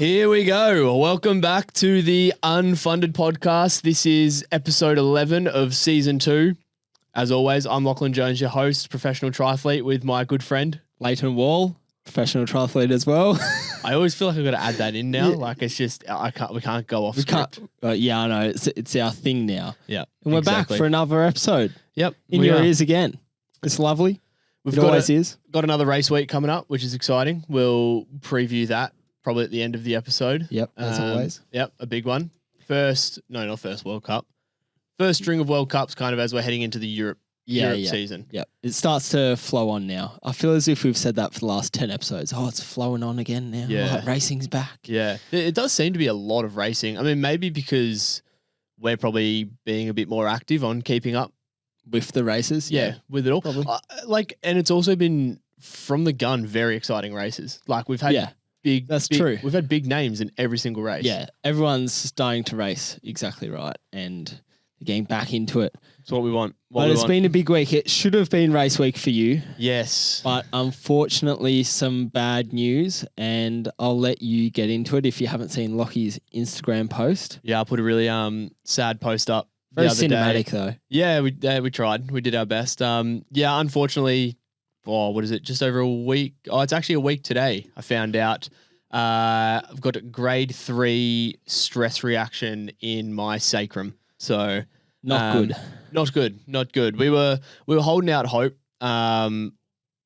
Here we go. Welcome back to the Unfunded podcast. This is episode 11 of season 2. As always, I'm Lachlan Jones, your host, professional triathlete, with my good friend Lleyton Waugh, professional triathlete as well. I always feel like I've got to add that in now. Yeah. Like it's just we can't go off script. Yeah, I know. It's our thing now. Yeah, and we're back for another episode. Yep, in your ears again. It's lovely. We've got another race week coming up, which is exciting. We'll preview that probably at the end of the episode. Yep, as always. Yep, not first World Cup. First string of World Cups kind of as we're heading into the Europe season. Yep. It starts to flow on now. I feel as if we've said that for the last 10 episodes. Oh, it's flowing on again now. Yeah. Like, racing's back. Yeah. It does seem to be a lot of racing. I mean, maybe because we're probably being a bit more active on keeping up with the races. Yeah, with it all. Probably. And it's also been from the gun very exciting races. Like we've had true. We've had big names in every single race. Yeah, everyone's starting to race. Exactly right. And they're getting back into it. It's what we want. It's been a big week. It should have been race week for you. Yes. But unfortunately, some bad news, and I'll let you get into it if you haven't seen Lockie's Instagram post. Yeah, I put a really sad post up. Very cinematic though. Yeah, we tried. We did our best. Unfortunately, what is it? Just over a week. Oh, it's actually a week today. I found out I've got a grade 3 stress reaction in my sacrum. So not good. We were holding out hope. I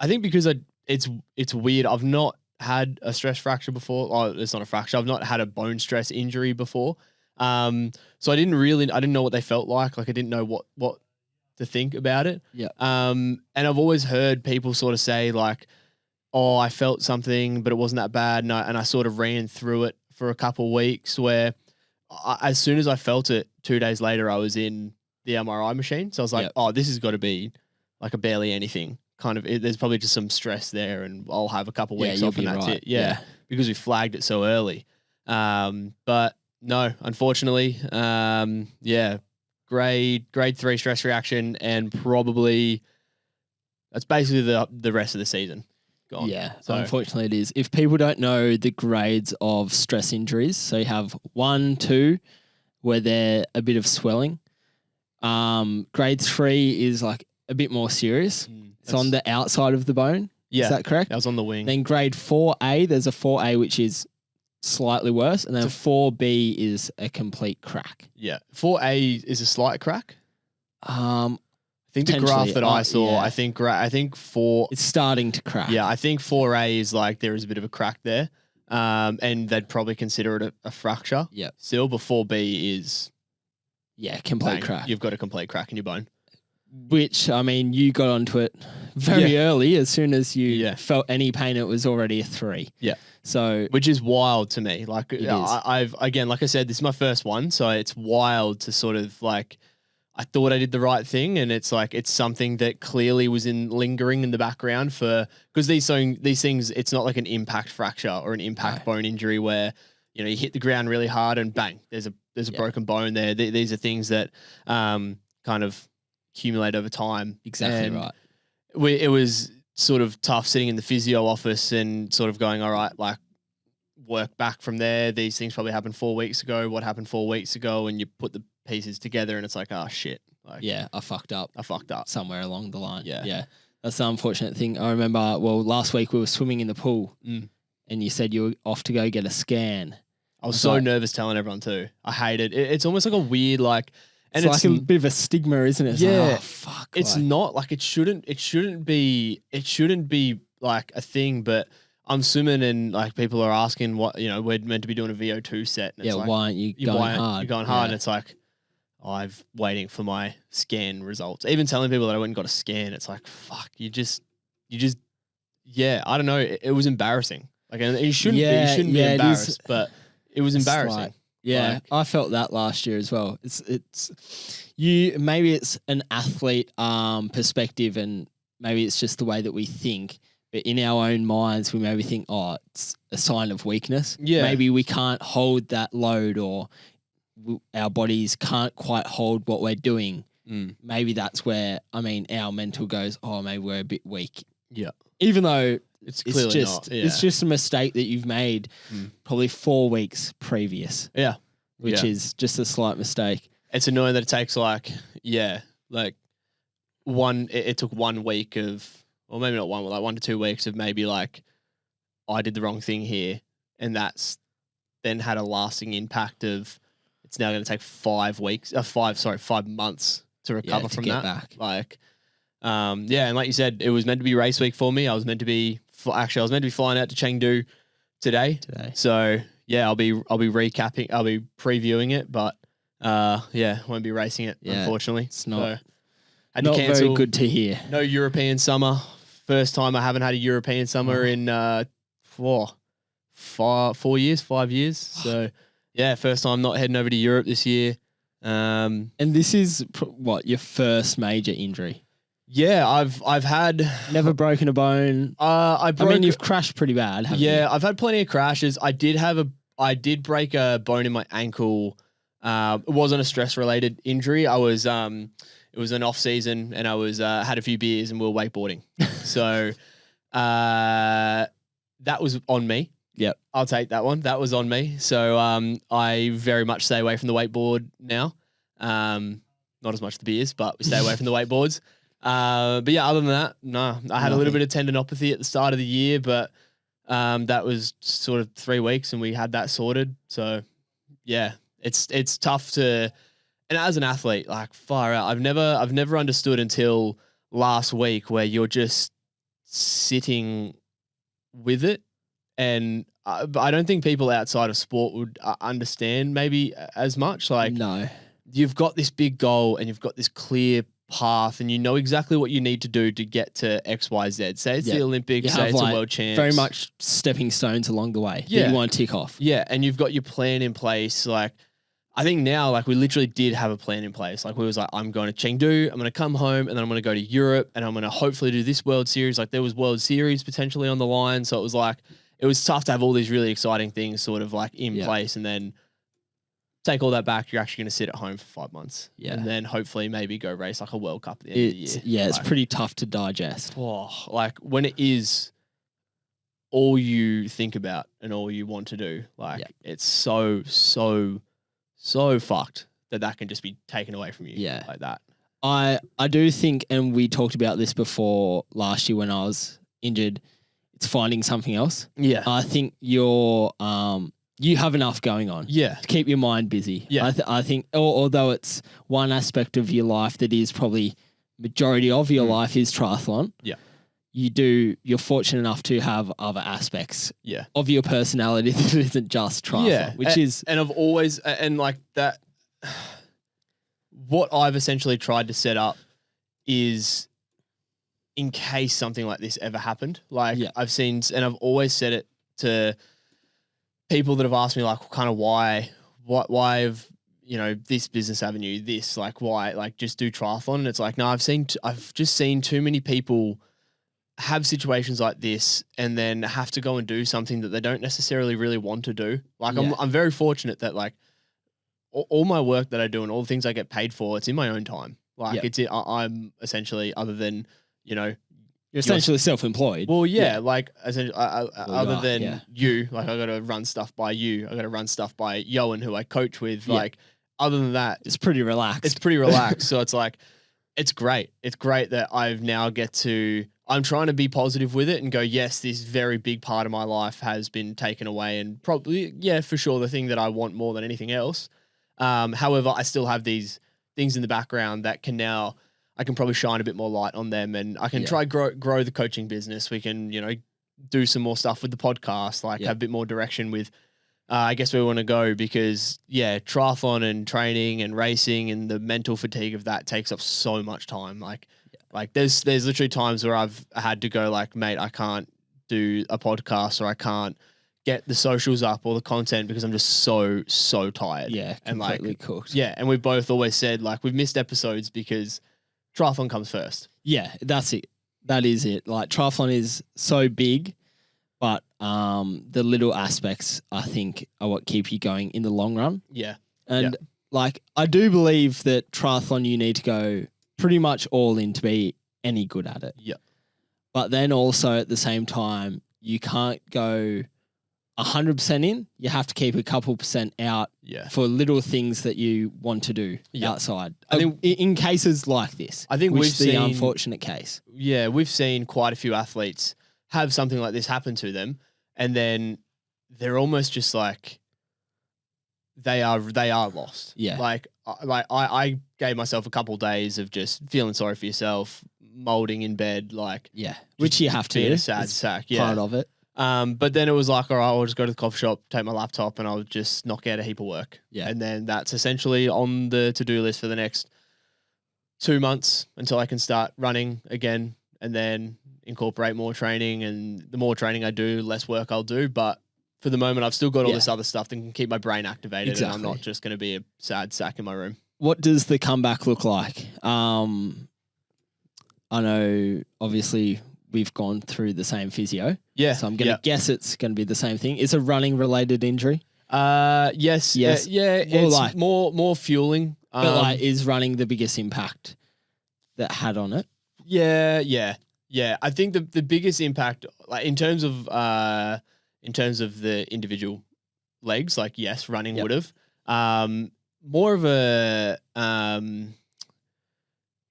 think because it's weird. I've not had a stress fracture before. Oh, it's not a fracture. I've not had a bone stress injury before. So I didn't know what they felt like. Like I didn't know what to think about it. Yeah. And I've always heard people sort of say like, oh, I felt something, but it wasn't that bad. And I sort of ran through it for a couple of weeks where as soon as I felt it 2 days later, I was in the MRI machine. So I was like, oh, this has got to be like a barely anything kind of, there's probably just some stress there and I'll have a couple of weeks off and that's it. Yeah. Because we flagged it so early. But no, unfortunately, grade 3 stress reaction, and probably that's basically the rest of the season gone. Yeah, so unfortunately it is. If people don't know the grades of stress injuries, so you have 1, 2, where they're a bit of swelling. Grade 3 is like a bit more serious. It's on the outside of the bone. Yeah, is that correct? That was on the wing. Then grade 4A, there's a 4A which is slightly worse, and then 4B is a complete crack. Yeah, 4A is a slight crack. I think the graph that I saw, I think 4. It's starting to crack. Yeah, I think 4A is like there is a bit of a crack there, and they'd probably consider it a fracture. Yeah. Still, but 4B is complete crack. You've got a complete crack in your bone. Which, I mean, you got onto it very early. As soon as you felt any pain, it was already a 3. Yeah. So, which is wild to me. Like, I've again, like I said, this is my first one, so it's wild to sort of like, I thought I did the right thing, and it's like it's something that clearly was lingering in the background because these things, it's not like an impact fracture or an impact bone injury where you hit the ground really hard and bang, there's a broken bone there. These are things that kind of accumulate over time. Exactly right. It was sort of tough sitting in the physio office and sort of going, all right, like work back from there. These things probably happened 4 weeks ago. What happened 4 weeks ago? And you put the pieces together and it's like, oh shit. Like, I fucked up somewhere along the line. Yeah. That's the unfortunate thing. I remember, last week we were swimming in the pool and you said you were off to go get a scan. I was so nervous telling everyone too. I hate it. It's almost like a weird, like, and it's like a bit of a stigma, isn't it? It's like, oh, fuck. It's not like it shouldn't be like a thing, but I'm swimming and like people are asking what, we're meant to be doing a VO2 set. And it's like, why aren't you going hard? You're going hard. And it's like, I'm waiting for my scan results. Even telling people that I went and got a scan, it's like, fuck, you just, I don't know. It was embarrassing. Like, and you shouldn't be embarrassed, but it was embarrassing. I felt that last year as well. It's you. Maybe it's an athlete perspective, and maybe it's just the way that we think. But in our own minds, we maybe think, oh, it's a sign of weakness. Yeah. Maybe we can't hold that load, or our bodies can't quite hold what we're doing. Maybe that's where our mental goes, oh, maybe we're a bit weak Yeah. Even though It's clearly just not. Yeah. it's just a mistake that you've made probably 4 weeks previous. Yeah. Which is just a slight mistake. It's annoying that it takes like it took 1 week of, or maybe not 1 to 2 weeks of maybe like, I did the wrong thing here. And that's then had a lasting impact of, it's now going to take 5 months to recover from that. Back. Like, and like you said, it was meant to be race week for me. I was meant to be flying out to Chengdu today. So yeah, I'll be recapping. I'll be previewing it, but won't be racing it. Unfortunately, it's not. So, had not to cancel. Very good to hear. No European summer. First time I haven't had a European summer in 5 years. So yeah, first time not heading over to Europe this year. And this is your first major injury? Yeah, I've had never broken a bone. I mean, you've crashed pretty bad, haven't you? Yeah, I've had plenty of crashes. I did break a bone in my ankle. It wasn't a stress related injury. It was an off season, and I was had a few beers and we were wakeboarding. So that was on me. Yep. I'll take that one. That was on me. So I very much stay away from the wakeboard now. Not as much the beers, but we stay away from the wakeboards. But yeah, other than that, no. I had a little bit of tendinopathy at the start of the year, but that was sort of 3 weeks and we had that sorted. So yeah, it's tough to, and as an athlete, like far out, I've never understood until last week where you're just sitting with it. And I don't think people outside of sport would understand maybe as much. Like, no, you've got this big goal and you've got this clear path and you know exactly what you need to do to get to X, Y, Z. Say it's the Olympics, say it's a world champs. Very much stepping stones along the way that you want to tick off. Yeah, and you've got your plan in place. Like, I think now, like, we literally did have a plan in place. Like, we was like, I'm going to Chengdu, I'm going to come home, and then I'm going to go to Europe, and I'm going to hopefully do this World Series. Like, there was World Series potentially on the line, so it was like, it was tough to have all these really exciting things sort of like in place, and then take all that back. You're actually going to sit at home for 5 months, and then hopefully maybe go race like a World Cup at the end of the year. Yeah, like, it's pretty tough to digest. Oh, like when it is all you think about and all you want to do, like it's so fucked that can just be taken away from you. Yeah, like that. I do think, and we talked about this before last year when I was injured. It's finding something else. Yeah. I think you have enough going on. Yeah. To keep your mind busy. Yeah. I think, although it's one aspect of your life that is probably majority of your life is triathlon. Yeah. You're fortunate enough to have other aspects of your personality that isn't just triathlon, and I've always, and like that, what I've essentially tried to set up is, in case something like this ever happened, like I've seen, and I've always said it to people that have asked me, like, kind of why have, this business avenue, this, like, why, like, just do triathlon? And it's like, no, I've just seen too many people have situations like this and then have to go and do something that they don't necessarily really want to do. Like, I'm very fortunate that, like, all my work that I do and all the things I get paid for, it's in my own time. Like, I'm essentially, other than, you're essentially self-employed. Well, like, other than you, like, I got to run stuff by you. I got to run stuff by Yoan, who I coach with. Like, other than that, it's pretty relaxed. So it's like, it's great. It's great that I've now I'm trying to be positive with it and go, yes, this very big part of my life has been taken away, and probably, for sure, the thing that I want more than anything else. However, I still have these things in the background that I can probably shine a bit more light on them, and I can try grow the coaching business. We can, do some more stuff with the podcast, like have a bit more direction with, I guess, where we want to go, because triathlon and training and racing and the mental fatigue of that takes up so much time. Like there's literally times where I've had to go, like, mate, I can't do a podcast, or I can't get the socials up or the content because I'm just so tired. Yeah. And completely cooked. Yeah. And we've both always said, like, we've missed episodes because triathlon comes first. Yeah, that's it. That is it. Like, triathlon is so big, but the little aspects, I think, are what keep you going in the long run. Yeah. And like, I do believe that triathlon, you need to go pretty much all in to be any good at it. Yeah. But then also at the same time, you can't go 100% in. You have to keep a couple percent out for little things that you want to do outside. I think in cases like this, I think which we've is the seen, unfortunate case. Yeah, we've seen quite a few athletes have something like this happen to them, and then they're almost just like they are lost. Yeah, like I gave myself a couple of days of just feeling sorry for yourself, molding in bed, like which you have to being do. a sad sack. Yeah, part of it. But then it was like, all right, I'll just go to the coffee shop, take my laptop, and I'll just knock out a heap of work. Yeah. And then that's essentially on the to-do list for the next 2 months until I can start running again, and then incorporate more training. And the more training I do, less work I'll do. But for the moment, I've still got all this other stuff that can keep my brain activated. Exactly. And I'm not just going to be a sad sack in my room. What does the comeback look like? I know, obviously, we've gone through the same physio. Yeah. So I'm going to guess it's going to be the same thing. It's a running related injury. Yes. Yes. It's like more fueling. But like, is running the biggest impact that had on it? Yeah. I think the biggest impact, like in terms of the individual legs, like yes, running would have. More of a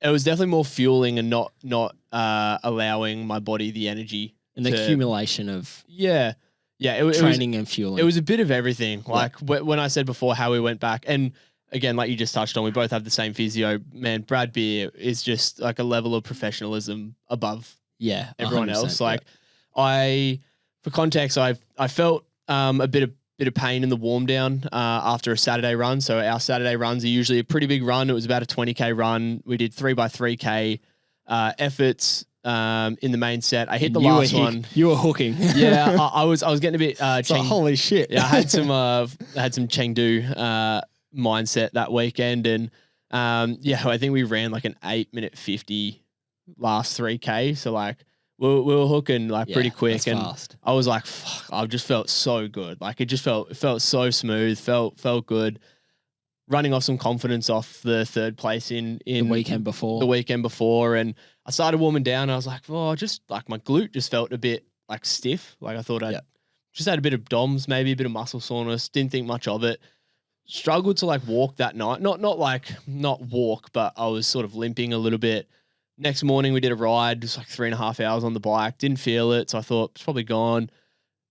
it was definitely more fueling and not allowing my body the energy. And the accumulation of training and fueling. It was a bit of everything. Like when I said before how we went back, and again, like you just touched on, we both have the same physio. Man, Brad Beer is just like a level of professionalism above everyone else. Like for context, I felt a bit of pain in the warm down after a Saturday run. So our Saturday runs are usually a pretty big run. It was about a 20K run. We did 3x3K efforts in the main set. I hit the last one. You were hooking. Yeah, I was getting a bit holy shit. Yeah, I had some Chengdu mindset that weekend, and I think we ran like an 8-minute 50 last 3K. So like we were hooking like pretty quick, and fast. I was like, fuck, I just felt so good. Like it felt so smooth, felt good. Running off some confidence off the third place in the weekend before. And I started warming down. And I was like, just like my glute just felt a bit like stiff. Like I thought I just had a bit of DOMS, maybe a bit of muscle soreness. Didn't think much of it. Struggled to like walk that night. Not walk, but I was sort of limping a little bit. Next morning we did a ride, just like 3.5 hours on the bike. Didn't feel it, so I thought it's probably gone.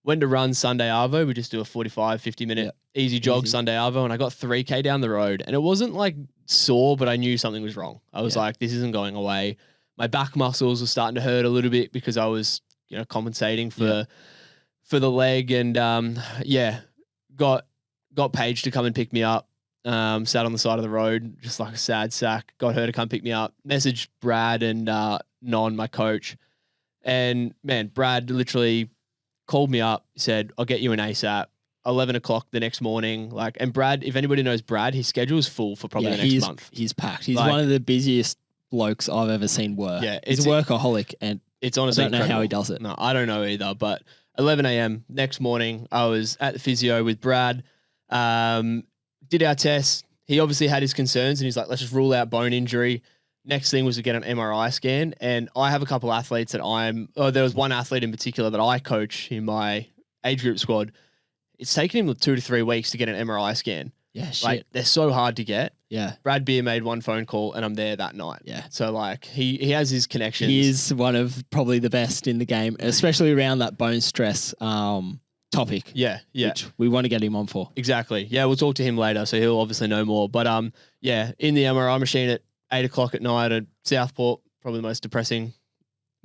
Went to run Sunday Arvo. We just do a 45, 50-minute easy jog Sunday Arvo, and I got 3K down the road. And it wasn't like sore, but I knew something was wrong. I was like, this isn't going away. My back muscles were starting to hurt a little bit because I was, compensating for the leg. And got Paige to come and pick me up. Sat on the side of the road, just like a sad sack. Got her to come pick me up. Messaged Brad and Non, my coach. And man, Brad literally called me up, said, I'll get you an ASAP. 11 o'clock the next morning. Like, and Brad, if anybody knows Brad, his schedule is full for probably the next month. He's packed. He's one of the busiest blokes I've ever seen work. Yeah, he's a workaholic, and it's honestly I don't know how he does it. No, I don't know either. But 11 a.m. next morning, I was at the physio with Brad. Did our test. He obviously had his concerns, and he's like, let's just rule out bone injury. Next thing was to get an MRI scan. And I have a couple athletes that there was one athlete in particular that I coach in my age group squad. It's taken him 2 to 3 weeks to get an MRI scan. Yeah, shit. Like, they're so hard to get. Yeah. Brad Beer made one phone call, and I'm there that night. Yeah. So, like, he has his connections. He is one of probably the best in the game, especially around that bone stress topic. Yeah. Which we want to get him on for. Exactly. Yeah, we'll talk to him later, so he'll obviously know more. But, in the MRI machine at 8 o'clock at night at Southport, probably the most depressing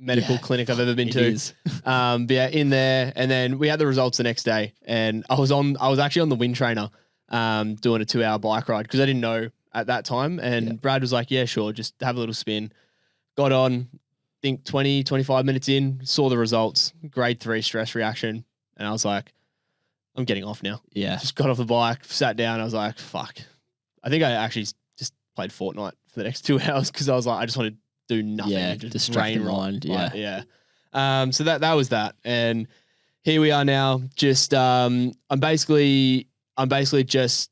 medical clinic I've ever been to. But yeah, in there, and then we had the results the next day, and I was actually on the wind trainer, doing a 2-hour bike ride because I didn't know at that time, and Brad was like, yeah, sure, just have a little spin. Got on, think 20, 25 minutes in, saw the results, grade 3 stress reaction, and I was like, I'm getting off now. Yeah. Just got off the bike, sat down, I was like, fuck. I think I actually just played Fortnite for the next 2 hours because I was like, I just wanted do nothing. Yeah, just distract the mind. Yeah. So that was that, and here we are now. Just I'm basically just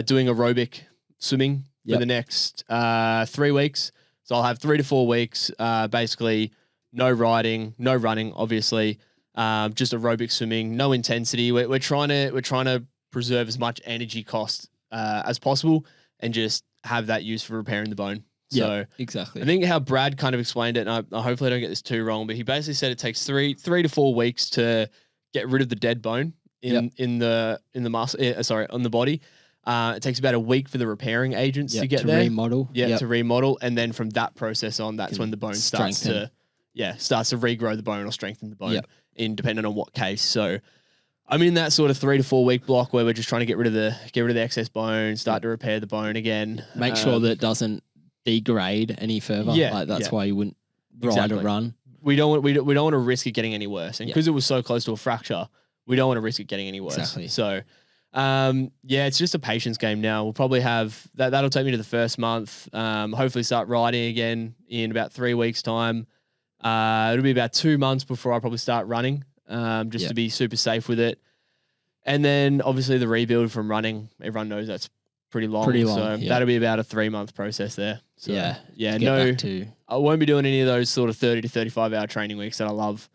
doing aerobic swimming for the next 3 weeks. So I'll have 3 to 4 weeks, basically no riding, no running, obviously. Just aerobic swimming, no intensity. We're trying to preserve as much energy cost as possible and just have that use for repairing the bone. So exactly. I think how Brad kind of explained it, and I hopefully don't get this too wrong, but he basically said it takes three to 4 weeks to get rid of the dead bone in the muscle. On the body. It takes about a week for the repairing agents to get there. Remodel. To remodel, and then from that process on, that's when the bone starts to regrow the bone or strengthen the bone, depending on what case. So I'm in that sort of 3 to 4 week block where we're just trying to get rid of the excess bone, start to repair the bone again. Make sure that it doesn't degrade any further. That's why you wouldn't ride or run. We don't want to risk it getting any worse, and because it was so close to a fracture, we don't want to risk it getting any worse. Exactly. So, it's just a patience game now. We'll probably have that. That'll take me to the first month. Hopefully, start riding again in about 3 weeks' time. It'll be about 2 months before I probably start running, just to be super safe with it. And then obviously the rebuild from running. Everyone knows that's pretty long. So that'll be about a 3-month process there. So I won't be doing any of those sort of 30 to 35 hour training weeks that I love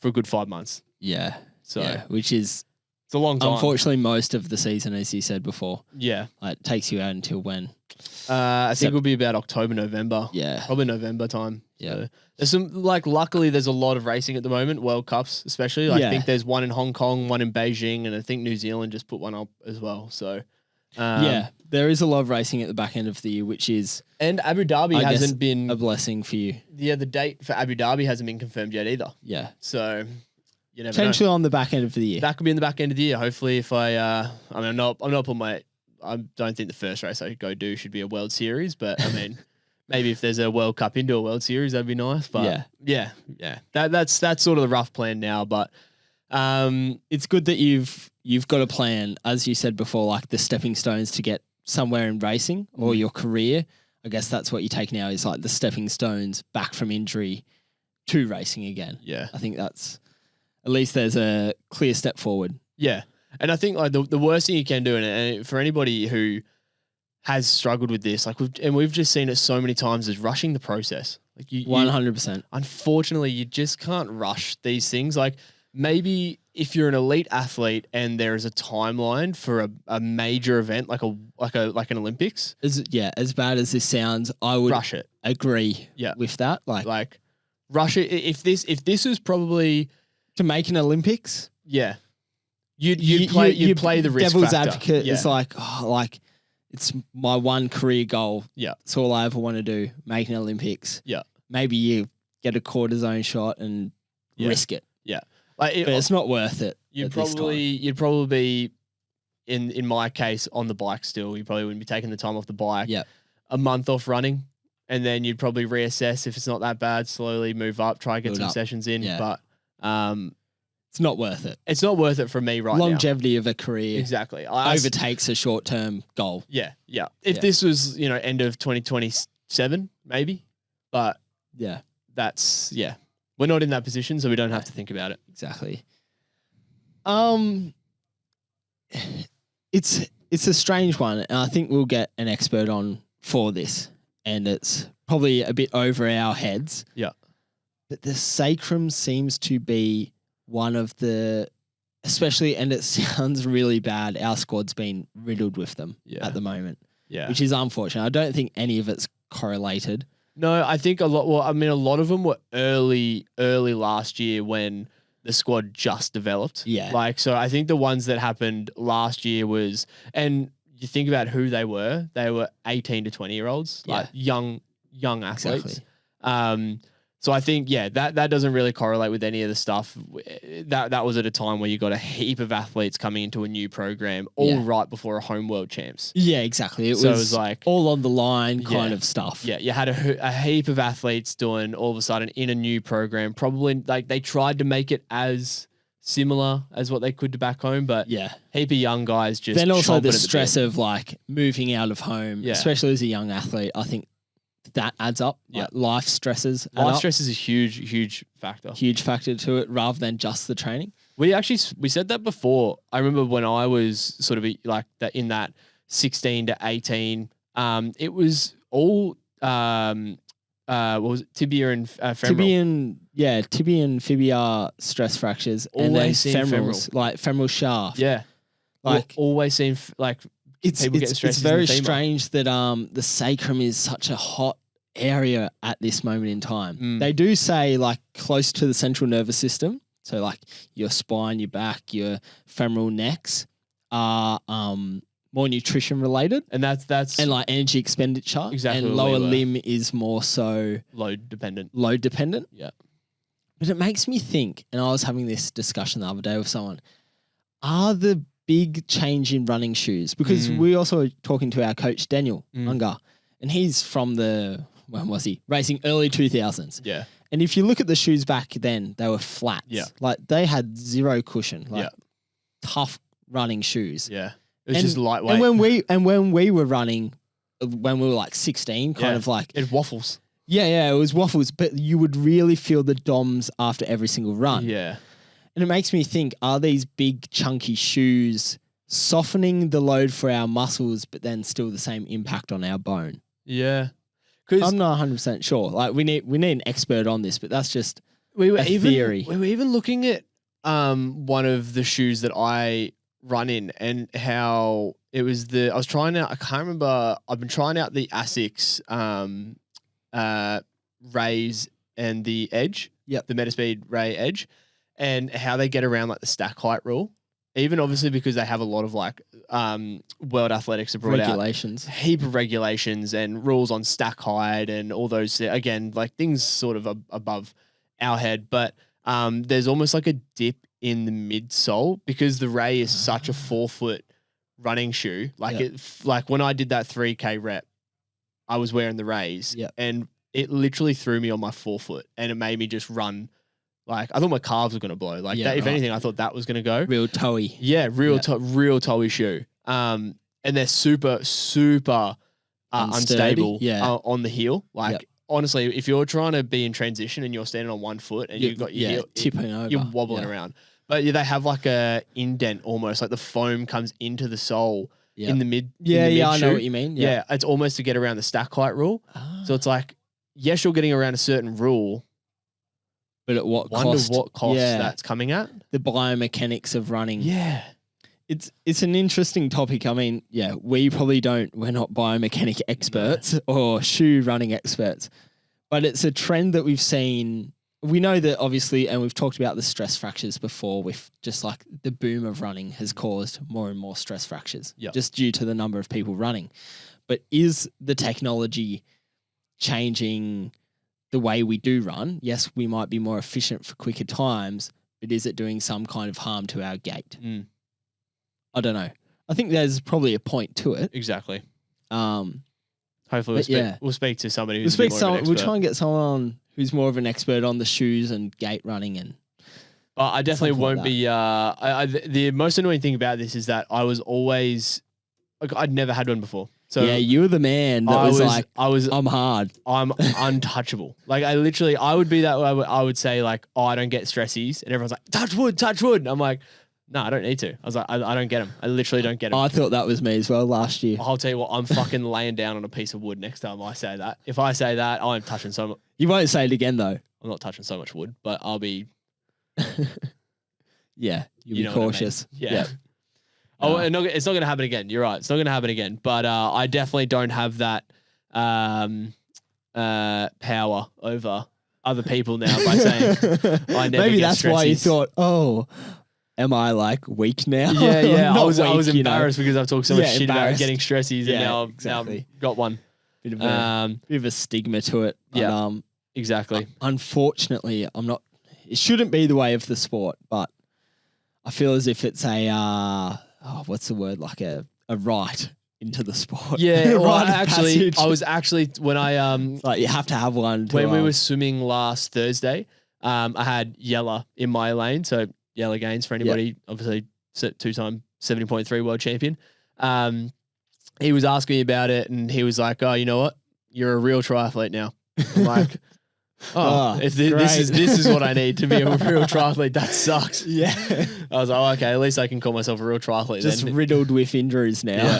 for a good 5 months. Yeah. So which is it's a long time. Unfortunately, most of the season, as you said before. Yeah. Like, it takes you out until when? I think it'll be about October, November. Yeah. Probably November time. Yeah. So there's some, luckily there's a lot of racing at the moment, World Cups especially. I think there's one in Hong Kong, one in Beijing, and I think New Zealand just put one up as well. So, there is a lot of racing at the back end of the year, which is... And Abu Dhabi hasn't been... a blessing for you. Yeah, the date for Abu Dhabi hasn't been confirmed yet either. Yeah. So... You never potentially know. on the back end of the year. That could be in the back end of the year. Hopefully, if I'm not putting I don't think the first race I could go do should be a World Series, but I mean, maybe if there's a World Cup into a World Series, that'd be nice. But yeah. That's sort of the rough plan now. But it's good that you've got a plan, as you said before, like the stepping stones to get somewhere in racing or your career. I guess that's what you take now is like the stepping stones back from injury to racing again. Yeah, I think that's. At least there's a clear step forward. Yeah. And I think like the worst thing you can do, and for anybody who has struggled with this, like we've just seen it so many times, is rushing the process. Like 100%. Unfortunately, you just can't rush these things. Like maybe if you're an elite athlete and there is a timeline for a major event like an Olympics. As bad as this sounds, I would rush it. Agree with that. Like rush it. If this was probably to make an Olympics, you'd play the risk devil's factor. Advocate. It's like it's my one career goal. Yeah, it's all I ever want to do. Make an Olympics. Yeah, maybe you get a cortisone shot and risk it. Yeah, but it's not worth it. You'd probably be in my case on the bike still. You probably wouldn't be taking the time off the bike. Yeah, a month off running. And then you'd probably reassess if it's not that bad, slowly move up, try and get some sessions in. Yeah. But it's not worth it. It's not worth it for me right now. Longevity of a career exactly overtakes a short-term goal. Yeah. If this was, end of 2027, maybe. But that's we're not in that position, so we don't have to think about it. Exactly. It's a strange one, and I think we'll get an expert on for this. And it's probably a bit over our heads. Yeah. But the sacrum seems to be one of the, especially, and it sounds really bad, our squad's been riddled with them at the moment. Yeah. Which is unfortunate. I don't think any of it's correlated. No, I think a lot of them were early last year when the squad just developed. Yeah. So I think the ones that happened last year was, and you think about who they were 18 to 20-year-olds, like young athletes. Exactly. So I think, that doesn't really correlate with any of the stuff. That was at a time where you got a heap of athletes coming into a new program right before a home world champs. Yeah, exactly. It was like all on the line kind of stuff. Yeah, you had a heap of athletes doing all of a sudden in a new program. Probably like they tried to make it as similar as what they could to back home, but heap of young guys just then also the stress of like moving out of home, especially as a young athlete. I think that adds up. Like life stresses. Life stress is a huge factor. Huge factor to it, rather than just the training. We said that before. I remember when I was sort of like that in that 16 to 18. It was all what was it? Tibia and femoral. Tibia and tibia and fibia stress fractures, and then Always seen femorals, like femoral shaft. Yeah. Like always seen like people getting stresses it's very in the femur. strange that the sacrum is such a hot area at this moment in time. Mm. They do say like close to the central nervous system, so like your spine, your back, your femoral necks are more nutrition related, And that's and like energy expenditure. Exactly And what we lower were. limb is more so load dependent. load dependent. Yeah. But it makes me think, and I was having this discussion the other day with someone, are the big change in running shoes, because we also were talking to our coach, Daniel Unger, and he's from when was he? Racing early 2000s. Yeah. And if you look at the shoes back then, they were flats. Yeah. Like they had zero cushion, like Yeah. tough running shoes. Yeah. It was just lightweight. And when we were running, when we were like 16, kind of like, it waffles. yeah, it was waffles, but you would really feel the DOMs after every single run. Yeah. And it makes me think, are these big chunky shoes softening the load for our muscles, but then still the same impact on our bone? Yeah. Because I'm not 100% sure. Like we need an expert on this, but that's just we were a even theory. we were even looking at one of the shoes that I run in, and how it was I was trying out, I can't remember, I've been trying out the Asics Rays and the Edge. Yep. The Metaspeed Ray Edge, and how they get around like the stack height rule. Even obviously because they have a lot of like World Athletics have brought Regulations. out a heap of regulations and rules on stack height and all those, again, like things sort of above our head. But there's almost like a dip in the midsole because the Ray is such a 4-foot running shoe. Like like when I did that 3K rep, I was wearing the Rays and it literally threw me on my 4-foot and it made me just run. Like I thought my calves were going to blow. Like that, if anything, I thought that was going to go. Real toey. Yeah, real toey shoe. And they're super unstable on the heel. Like honestly, if you're trying to be in transition and you're standing on one foot and you've got your heel tipping over, you're wobbling around. But they have like a indent almost, like the foam comes into the sole in the mid. I know what you mean. Yeah, it's almost to get around the stack height rule. So it's like, yes, you're getting around a certain rule, but at what wonder cost? what cost that's coming at. The biomechanics of running. Yeah. It's an interesting topic. I mean, we're not biomechanic experts or shoe running experts, but it's a trend that we've seen. We know that obviously, and we've talked about the stress fractures before, with just like the boom of running has caused more and more stress fractures just due to the number of people running. But is the technology changing the way we do run? Yes, we might be more efficient for quicker times, but is it doing some kind of harm to our gait? I don't know. I think there's probably a point to it. Exactly. Hopefully we'll speak to somebody who's more of an expert. We'll try and get someone on who's more of an expert on the shoes and gait running. And I definitely won't be. The most annoying thing about this is that I was always, like, I'd never had one before. So you were the man that I'm hard. I'm untouchable. Like I would be that way. I would say like, oh, I don't get stressies, and everyone's like, touch wood. And I'm like, no, I don't need to. I was like, I don't get them. I literally don't get them. I thought that was me as well last year. I'll tell you what, I'm fucking laying down on a piece of wood next time I say that. If I say that, I'm touching so much. You won't say it again though. I'm not touching so much wood, but I'll be. You'll be cautious. I mean. Yeah. Oh, it's not going to happen again. You're right. It's not going to happen again. But I definitely don't have that power over other people now by saying I never Maybe get that's stressies. why you thought, oh, am I like weak now? Yeah. I was weak, embarrassed because I've talked so much shit about getting stressies, and now I've got one. Bit of a stigma to it. But, exactly. Unfortunately, I'm not. It shouldn't be the way of the sport, but I feel as if it's a what's the word? Like a right into the sport. Yeah. Well, passage. I was actually when I like you have to have one. When we were swimming last Thursday, I had Yella in my lane. So Yella Gaines for anybody, obviously 2-time 70.3 world champion. He was asking me about it, and he was like, "Oh, you know what? You're a real triathlete now." I'm like, if this is what I need to be a real triathlete. That sucks. Yeah. I was like, oh, okay, at least I can call myself a real triathlete. Just then. riddled with injuries now.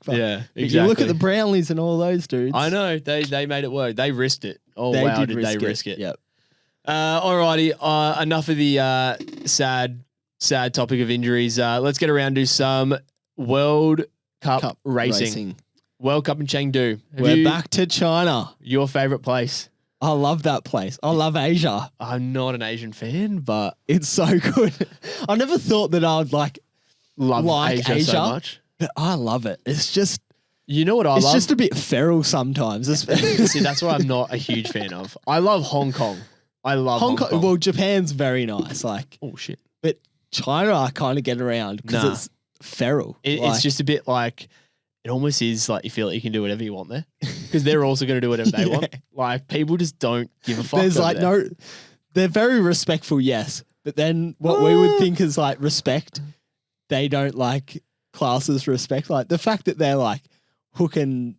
Yeah. Exactly. You look at the Brownlees and all those dudes. I know they made it work. They risked it. Oh, wow, did they risk it? Yep. Alrighty. Enough of the sad topic of injuries. Let's get around to some World Cup racing. World Cup in Chengdu. We're back to China. Your favorite place? I love that place. I love Asia. I'm not an Asian fan, but It's so good. I never thought that I would like Asia so much. but I love it. It's just You know what I it's love? just a bit feral sometimes. See, that's what I'm not a huge fan of. I love Hong Kong. I love Hong Kong. Well, Japan's very nice. Like, Oh shit! but China, I kind of get around because Nah. it's feral. It's just a bit like it almost is like you feel like you can do whatever you want there because they're also going to do whatever they want. Like people just don't give a fuck. There's over like there. no, they're very respectful, yes, but then what we would think is like respect, they don't like class as respect. Like the fact that they're like hooking,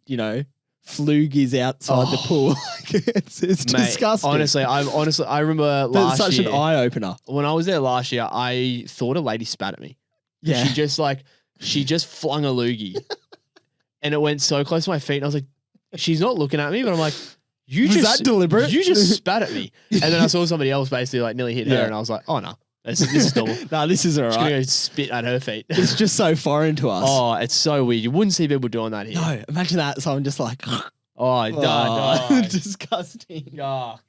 flugies outside the pool, like, it's Mate, disgusting. I remember That's last such year an eye opener. when I was there last year. I thought a lady spat at me. Yeah, She just flung a loogie, and it went so close to my feet. And I was like, she's not looking at me, but I'm like, Was that deliberate? You just spat at me. And then I saw somebody else basically like nearly hit her, Yeah. and I was like, oh no, this is normal. No, this is all Just gonna right. go spit at her feet. It's just so foreign to us. Oh, it's so weird. You wouldn't see people doing that here. No, imagine that. So I'm just like, Oh, no. disgusting. Yuck.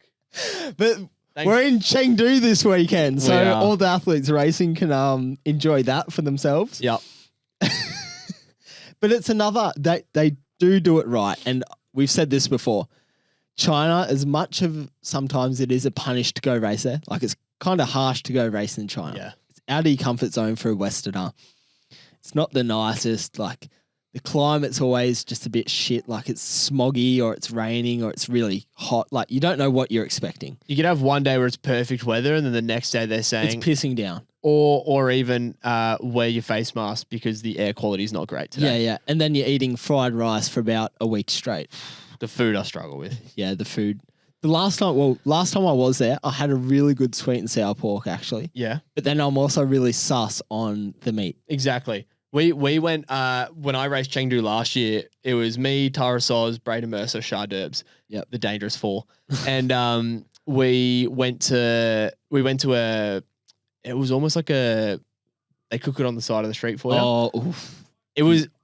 But Thank- we're in Chengdu this weekend, so We are. all the athletes racing can enjoy that for themselves. Yep. But it's another they do it right, and we've said this before. China, as much of sometimes it is a punish to go race there, like it's kind of harsh to go race in China. Yeah. It's out of your comfort zone for a Westerner. It's not the nicest. Like the climate's always just a bit shit. Like it's smoggy or it's raining or it's really hot. Like you don't know what you're expecting. You could have one day where it's perfect weather, and then the next day they're saying, It's pissing down. or even wear your face mask because the air quality is not great today. Yeah. And then you're eating fried rice for about a week straight. The food I struggle with. Yeah, the food. Last time I was there, I had a really good sweet and sour pork actually. Yeah, But then I'm also really sus on the meat. exactly. We went when I raced Chengdu last year. It was me, Tara Soz, Brayden Mercer, Shah Derbs. Yep. The Dangerous Four, and we went to a. It was almost like they cook it on the side of the street for you. Oh, oof.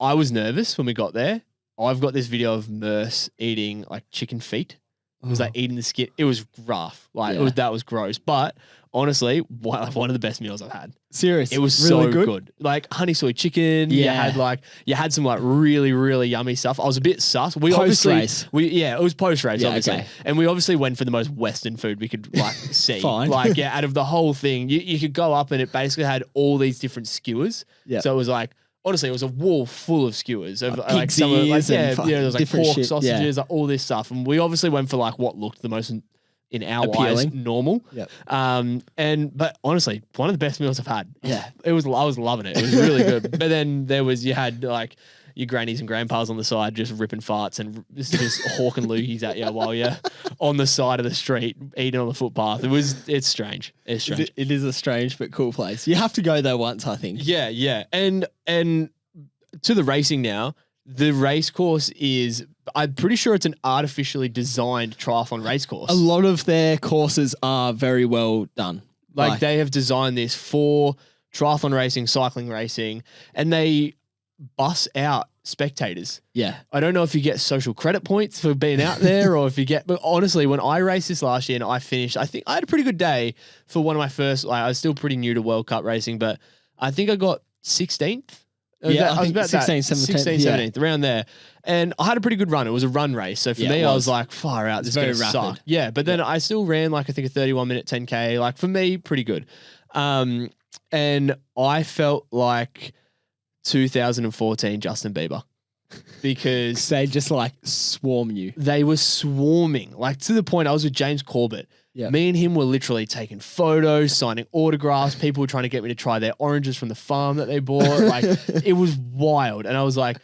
I was nervous when we got there. I've got this video of Merce eating like chicken feet. It was like eating the skin. It was rough. Like Yeah. that was gross. But honestly, one of the best meals I've had. Serious. It was really so good. Like honey soy chicken. Yeah. You had some like really, really yummy stuff. I was a bit sus. We Post-race. it was post race, Yeah, obviously. okay. And we obviously went for the most Western food we could like see. Fine. Like, yeah, out of the whole thing, you could go up and it basically had all these different skewers. Yeah. So it was like, honestly, it was a wall full of skewers of Like like pig's some of, like, ears and yeah, fucking there was like different pork shit, sausages, like all this stuff. And we obviously went for like what looked the most in our eyes Appealing. normal. Yep. But honestly, one of the best meals I've had. Yeah. I was loving it. It was really good. But then you had like your grannies and grandpas on the side just ripping farts and just hawking loogies at you while you're on the side of the street eating on the footpath. It's strange. It's strange. It is a strange but cool place. You have to go there once, I think. Yeah. And to the racing now, the race course is, I'm pretty sure it's an artificially designed triathlon race course. A lot of their courses are very well done. Like they have designed this for triathlon racing, cycling racing, and they bus out spectators. Yeah. I don't know if you get social credit points for being out there or if you get, but honestly, when I raced this last year and I finished, I think I had a pretty good day for one of my first, like I was still pretty new to World Cup racing, but I think I got 16th. Yeah, I was about 16th, 17th, 17th, around there. And I had a pretty good run. It was a run race. So for Yeah, me, it I was. was like, far out. This is very going to rapid. suck. Yeah, but then I still ran like, I think a 31-minute 10K. Like for me, pretty good. And I felt like 2014 Justin Bieber because They just like swarm you. they were swarming, like to the point I was with James Corbett. Yeah. Me and him were literally taking photos, signing autographs. People were trying to get me to try their oranges from the farm that they bought. Like it was wild. And I was like,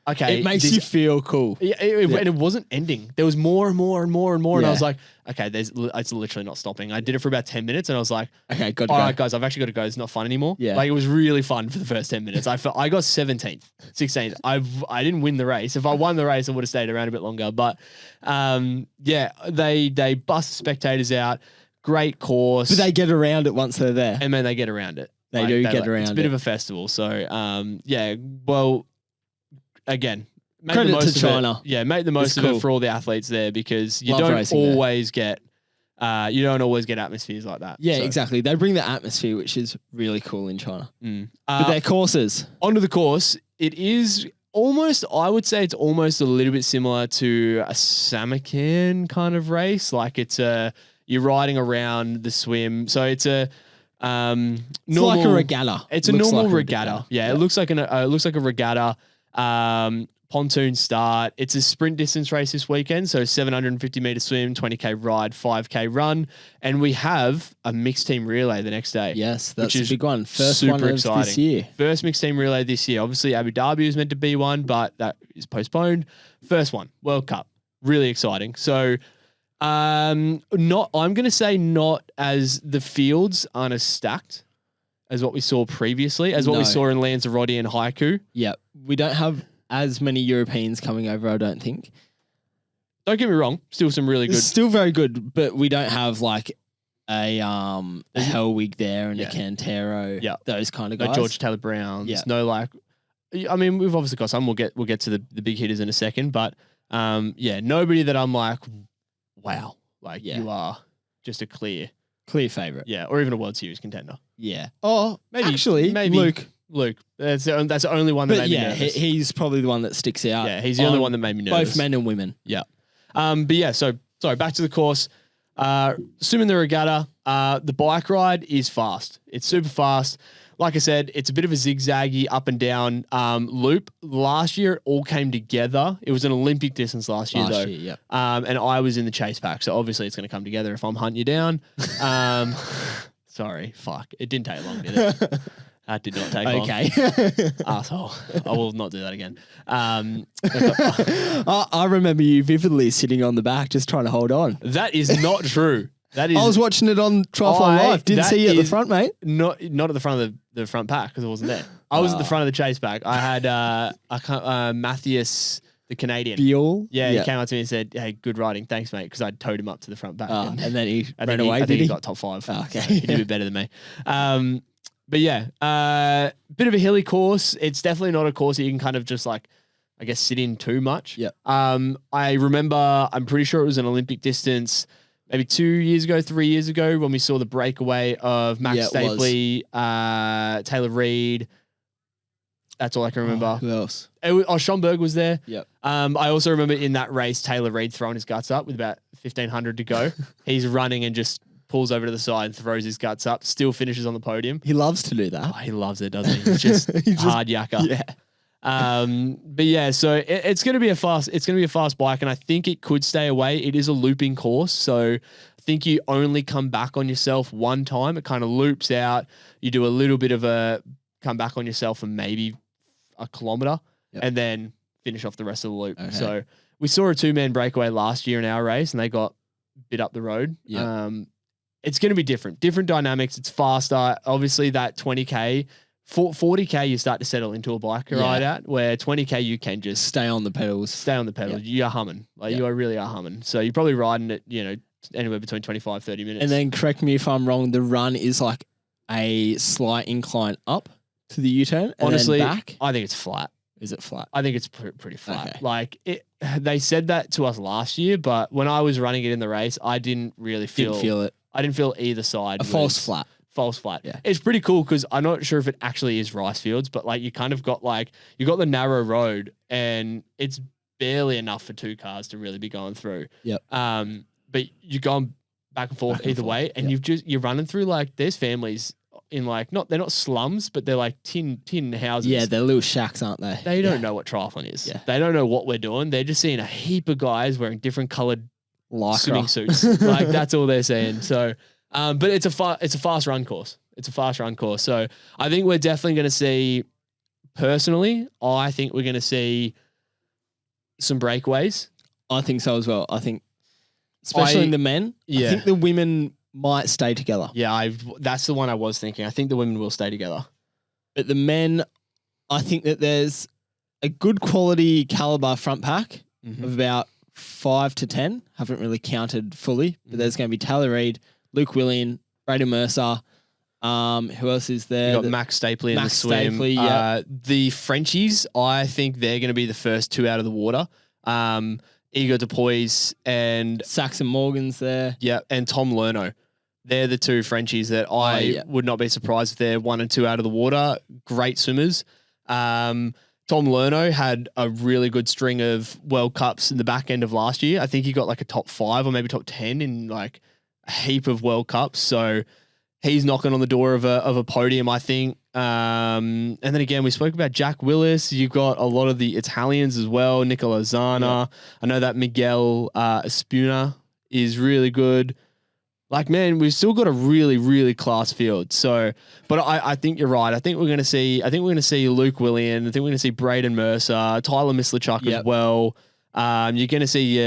okay. It makes this- you feel cool. Yeah, and it wasn't ending. There was more and more and more and more. And I Yeah. was like, okay, it's literally not stopping. I did it for about 10 minutes and I was like, Okay, got to all go. right, guys, I've actually got to go. It's not fun anymore. Yeah. Like it was really fun for the first 10 minutes. I got 17th, 16th. I didn't win the race. If I won the race, I would have stayed around a bit longer. But yeah, they bust spectators out. great course. But they get around it once they're there. And then they get around it. They do get around it. It's a bit of a festival. So, yeah, well, again, make Credit the most to of China. It. Yeah, make the most of it for all the athletes there because you don't always get atmospheres like that. Yeah, exactly. They bring the atmosphere, which is really cool in China. But their courses. Onto the course, it is almost, I would say it's almost a little bit similar to a Samarkand kind of race. Like you're riding around the swim. So it's a normal, it's like a regatta. It's a normal regatta. Yeah, it looks like a regatta. Pontoon start. It's a sprint distance race this weekend. So 750 meter swim, 20K ride, 5K run. And we have a mixed team relay the next day. Yes, that's a big one. First super one of exciting. this year. First mixed team relay this year. Obviously, Abu Dhabi was meant to be one, but that is postponed. First one, World Cup. Really exciting. So I'm going to say not as the fields aren't as stacked as what we saw previously, as what we saw in Lanzarote and Haiku. Yeah. We don't have as many Europeans coming over, I don't think. Don't get me wrong, still some really good. Still very good, but we don't have like a Hellwig there and a Cantero, those kind of guys. Like George Taylor Browns. Yeah. No, like, I mean, we've obviously got some. We'll get to the big hitters in a second, but nobody that I'm like, wow, like you are just a clear favourite. Yeah, or even a World Series contender. Yeah. Oh, maybe Luke. That's the only one that made me nervous. He's probably the one that sticks out. Yeah, he's the only one that made me nervous. Both men and women. Yeah. But yeah, so sorry, back to the course. Swimming the regatta, the bike ride is fast. It's super fast. Like I said, it's a bit of a zigzaggy up and down loop. Last year, it all came together. It was an Olympic distance last year, though. And I was in the chase pack, so obviously it's going to come together if I'm hunting you down. Sorry, fuck. It didn't take long, did it? That did not take long. Okay. Asshole. I will not do that again. I remember you vividly sitting on the back just trying to hold on. That is not true. That is. I was watching it on Triathlon Live. Didn't see you at the front, mate. Not at the front of the front pack because I wasn't there. I was at the front of the chase pack. I had Matthias, the Canadian. Beal? Yeah, he came up to me and said, "Hey, good riding. Thanks, mate," because I towed him up to the front back. And then he ran away, away, I think did he got top 5. Oh, okay. So he did a bit better than me. But yeah, bit of a hilly course. It's definitely not a course that you can kind of just like, I guess, sit in too much. Yeah. I remember, I'm pretty sure it was an Olympic distance, maybe 3 years ago, when we saw the breakaway of Max Stapley, Taylor Reid. That's all I can remember. Who else? Sean Berg was there. Yep. I also remember in that race, Taylor Reid throwing his guts up with about 1,500 to go. He's running and just pulls over to the side, throws his guts up, still finishes on the podium. He loves to do that. Oh, he loves it, doesn't he? He's just hard yakka. Yeah. But yeah, so it's going to be a fast bike, and I think it could stay away. It is a looping course, so I think you only come back on yourself one time. It kind of loops out. You do a little bit of a come back on yourself for maybe a kilometer, and then finish off the rest of the loop. Okay. So we saw a 2-man breakaway last year in our race, and they got bit up the road. Yeah. It's going to be different dynamics. It's faster. Obviously, that 20K, 40K, you start to settle into a bike ride at, where 20K, you can just stay on the pedals. Yep. You're humming. You really are humming. So you're probably riding it, anywhere between 25, 30 minutes. And then correct me if I'm wrong, the run is like a slight incline up to the U-turn. Honestly, and then back. I think it's flat. Is it flat? I think it's pretty flat. Okay. Like they said that to us last year, but when I was running it in the race, I didn't really feel it. I didn't feel either side. False flat. Yeah. It's pretty cool because I'm not sure if it actually is rice fields, but like you kind of got you got the narrow road and it's barely enough for 2 cars to really be going through. Yep. But you're going back and forth either way, and you're running through there's families in they're not slums, but they're like tin houses. Yeah, they're little shacks, aren't they? They don't know what triathlon is. Yeah. They don't know what we're doing. They're just seeing a heap of guys wearing different colored swimming suits. That's all they're saying. So, but it's a fast run course. So I think we're definitely going to see, personally, I think we're going to see some breakaways. I think so as well. I think, especially in the men, I think the women might stay together. Yeah, that's the one I was thinking. I think the women will stay together. But the men, I think that there's a good quality caliber front pack of about 5 to 10. Haven't really counted fully, but there's going to be Taylor Reid, Luke Willian, Brayden Mercer. Who else is there? You got Max Stapley in the swim. Stapley, yeah. The Frenchies, I think they're going to be the first two out of the water. Igor Dupuis and Saxon Morgan's there. Yeah, and Tom Lerno. They're the two Frenchies that I would not be surprised if they're 1 and 2 out of the water. Great swimmers. Tom Lerno had a really good string of World Cups in the back end of last year. I think he got like a top 5 or maybe top 10 in like a heap of World Cups. So he's knocking on the door of a podium, I think. And then again, we spoke about Jack Willis. You've got a lot of the Italians as well. Nicola Zana. Yeah. I know that Miguel Espuna is really good. Like, man, we've still got a really, really class field. So, but I think you're right. I think we're going to see Luke Willian. I think we're going to see Brayden Mercer, Tyler Mislawchuk as well. You're going to see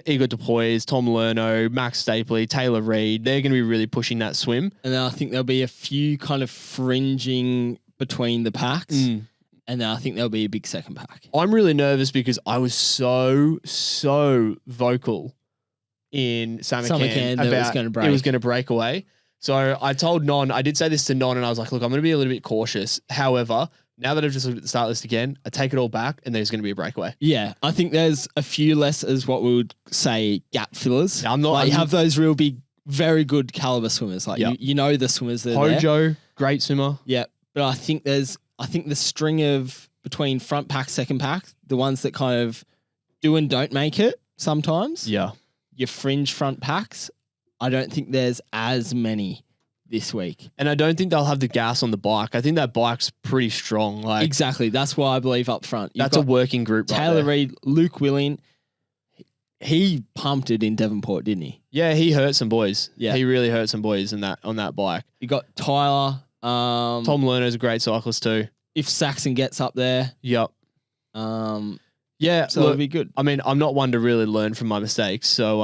Igor Dupuis, Tom Lerno, Max Stapley, Taylor Reid. They're going to be really pushing that swim. And then I think there'll be a few kind of fringing between the packs. And then I think there'll be a big second pack. I'm really nervous because I was so vocal in Samarkand about it was going to break away. So I told Non, I did say this to Non, and I was like, look, I'm going to be a little bit cautious. However, now that I've just looked at the start list again, I take it all back and there's going to be a breakaway. Yeah, I think there's a few less as what we would say gap fillers. Yeah, you have those real big, very good caliber swimmers. Like you know the swimmers that are Hojo, there. Great swimmer. Yeah, but I think the string of between front pack, second pack, the ones that kind of do and don't make it sometimes. Yeah. Your fringe front packs, I don't think there's as many this week. And I don't think they'll have the gas on the bike. I think that bike's pretty strong. Like exactly. That's why I believe up front. That's a working group right Taylor there. Reid, Luke Willian, he pumped it in Devonport, didn't he? Yeah, he hurt some boys. Yeah. He really hurt some boys on that bike. You got Tyler. Tom Lerner's a great cyclist too. If Saxon gets up there. Yep. Yeah, so it'll be good. I mean, I'm not one to really learn from my mistakes, so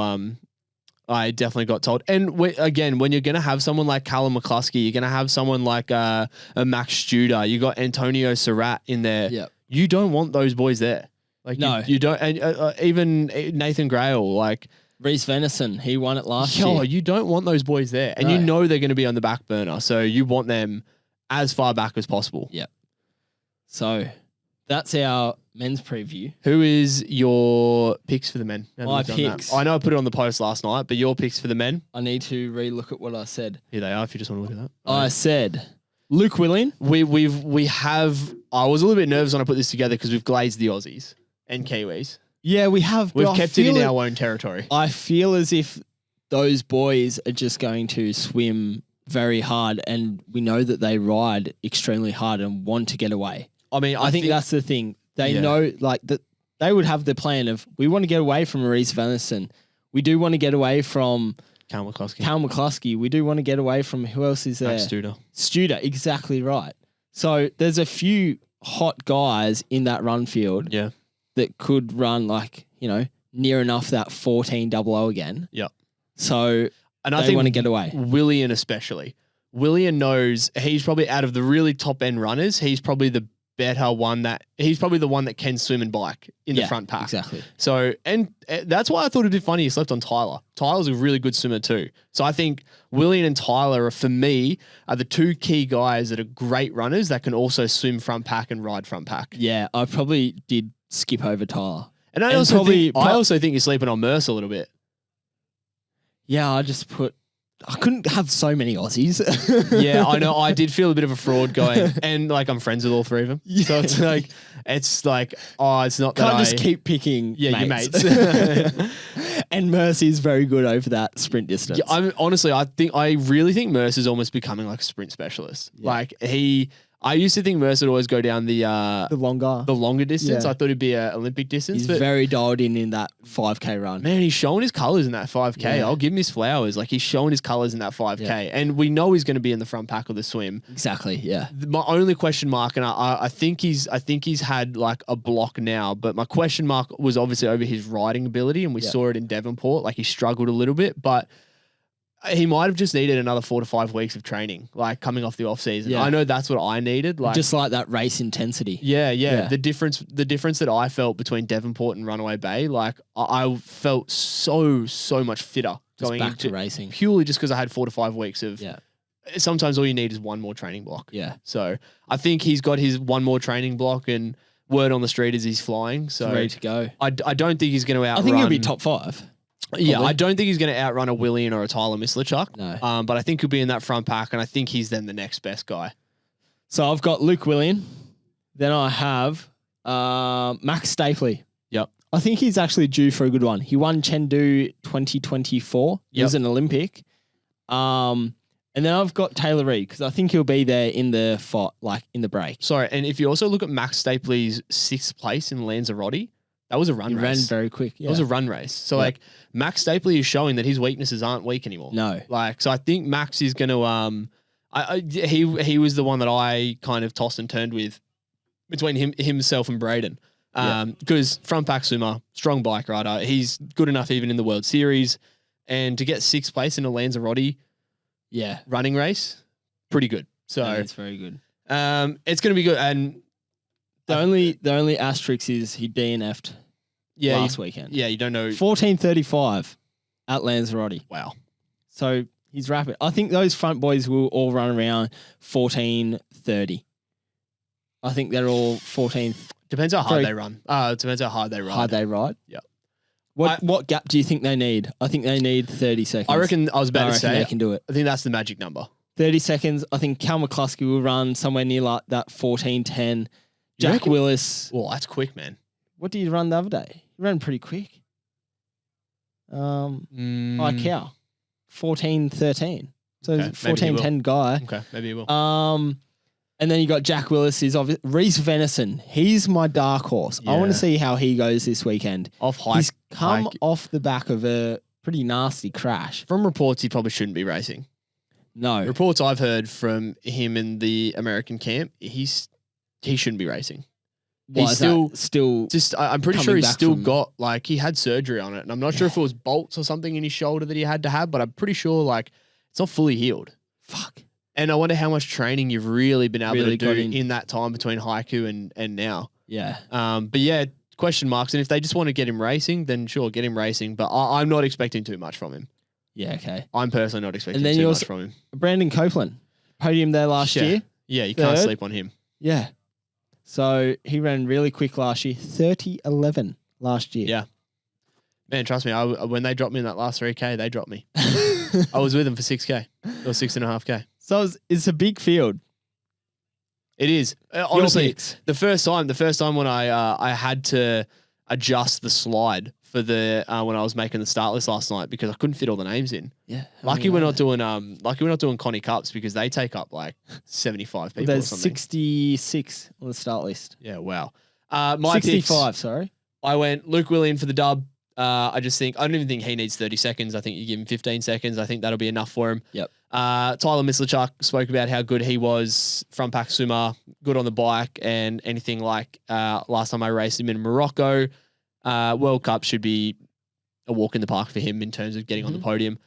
I definitely got told. And again, when you're going to have someone like Callum McCluskey, you're going to have someone like a Max Studer, you got Antonio Surratt in there. Yep. You don't want those boys there. Like no, you don't. And even Nathan Grail, like Reese Venison, he won it last year. You don't want those boys there, and you know they're going to be on the back burner, so you want them as far back as possible. Yep. So that's our men's preview. Who is your picks for the men? My picks. I know I put it on the post last night, but your picks for the men? I need to re-look at what I said. Here they are, if you just want to look at that. I said Luke Willian. We have. I was a little bit nervous when I put this together because we've glazed the Aussies and Kiwis. Yeah, we have. We've kept it in our own territory. I feel as if those boys are just going to swim very hard, and we know that they ride extremely hard and want to get away. I mean, I think that's the thing. They know, like, that they would have the plan of, we want to get away from Reese Venison. We do want to get away from Cal McCluskey. We do want to get away from, who else is there? Max Studer. Studer, exactly right. So there's a few hot guys in that run field that could run, like, you know, near enough that 1400 again. Yeah. So and I think want to get away. Willian especially. Willian knows he's probably out of the really top end runners, he's probably the better one he's probably the one that can swim and bike in the front pack. Exactly. So, and that's why I thought it'd be funny you slept on Tyler. Tyler's a really good swimmer too. So I think Willian and Tyler for me are the two key guys that are great runners that can also swim front pack and ride front pack. Yeah, I probably did skip over Tyler. And I also think you're sleeping on Mercer a little bit. Yeah, I couldn't have so many Aussies. Yeah, I know. I did feel a bit of a fraud going, and like I'm friends with all three of them. Yeah. So it's like, it's not that Can't just keep picking. Yeah, mates. your mates. And Mercy's very good over that sprint distance. Yeah, I really think Mercer's almost becoming like a sprint specialist. Yeah. Like I used to think Mercer would always go down the longer distance. Yeah. I thought it'd be an Olympic distance. He's very dialed in that 5K run. Man, he's showing his colours in that 5K. Yeah. I'll give him his flowers. Like he's showing his colours in that 5K. Yeah. And we know he's going to be in the front pack of the swim. Exactly, yeah. My only question mark, and I think he's had like a block now, but my question mark was obviously over his riding ability, and we saw it in Devonport. Like he struggled a little bit, but He might have just needed another 4 to 5 weeks of training, like coming off the off season. Yeah. I know that's what I needed. Like just like that race intensity. Yeah. The difference that I felt between Devonport and Runaway Bay, like I felt so much fitter Just going back into to racing. purely just because I had 4 to 5 weeks of. Yeah. Sometimes all you need is one more training block. Yeah. So I think he's got his one more training block, and word on the street is he's flying. So Ready to go. I don't think he's going to outrun. I think he'll be top 5. Yeah, Probably. I don't think he's going to outrun a Willian or a Tyler Mislawchuk. No. But I think he'll be in that front pack, and I think he's then the next best guy. So I've got Luke Willian. Then I have Max Stapley. Yep. I think he's actually due for a good one. He won Chengdu 2024. He was an Olympic. And then I've got Taylor Reid because I think he'll be there in the fight, like in the break. Sorry, and if you also look at Max Stapley's 6th place in Lanzarote, that was a run He race. ran very quick. Yeah. That was a run race. So like Max Stapley is showing that his weaknesses aren't weak anymore. No. Like, so I think Max is going to, he was the one that I kind of tossed and turned with between himself and Brayden. Because front pack swimmer, strong bike rider, he's good enough even in the World Series, and to get 6th place in a Lanzarote running race, pretty good. So it's very good. it's going to be good. And The only asterisk is he DNF'd last weekend. Yeah, you don't know. 14:35 at Lanzarote. Wow. So he's rapid. I think those front boys will all run around 14:30. I think they're all 14. Depends how hard they run. It depends how hard they ride. Hard they ride? Yeah. What gap do you think they need? I think they need 30 seconds. I reckon I was about to say they can do it. I think that's the magic number. 30 seconds. I think Cal McCluskey will run somewhere near like that 14:10. Jack Willis. Well, that's quick, man. What did you run the other day? You ran pretty quick. High cow. 14:13. So Okay, 14:10 guy. Okay, maybe he will. And then you got Jack Willis. Is Reese Venison. He's my dark horse. I want Yeah. to see how he goes this weekend. He's come off the back of a pretty nasty crash. From reports, he probably shouldn't be racing. No. Reports I've heard from him in the American camp, he shouldn't be racing. Why He's is that just I'm pretty coming sure he's back still from- got, like, he had surgery on it, and I'm not sure if it was bolts or something in his shoulder that he had to have, but I'm pretty sure, like, it's not fully healed. Fuck. And I wonder how much training you've really been able Really to got do in. in that time between haiku and now. Yeah. But yeah, question marks. And if they just want to get him racing, then sure, get him racing. But I'm not expecting too much from him. Yeah, okay. I'm personally not expecting And then too you much also- from him. Brandon Copeland. Podium there last year. Yeah, you can't Third. sleep on him. Yeah. So he ran really quick last year. 30:11 last year. Yeah. Man, trust me, when they dropped me in that last 3K, they dropped me. I was with them for 6K or 6.5K. So it's a big field. It is. Honestly, picks. the first time when I had to adjust the slide for the when I was making the start list last night because I couldn't fit all the names in. Yeah. Lucky we're not doing Connie Cups because they take up like 75 people or There's something. 66 on the start list. Yeah, wow. My 65, picks, sorry. I went Luke Willian for the dub. I don't even think he needs 30 seconds. I think you give him 15 seconds. I think that'll be enough for him. Yep. Tyler Mislawchuk spoke about how good he was, front pack swimmer, good on the bike, and anything like last time I raced him in Morocco. World Cup should be a walk in the park for him in terms of getting on the podium.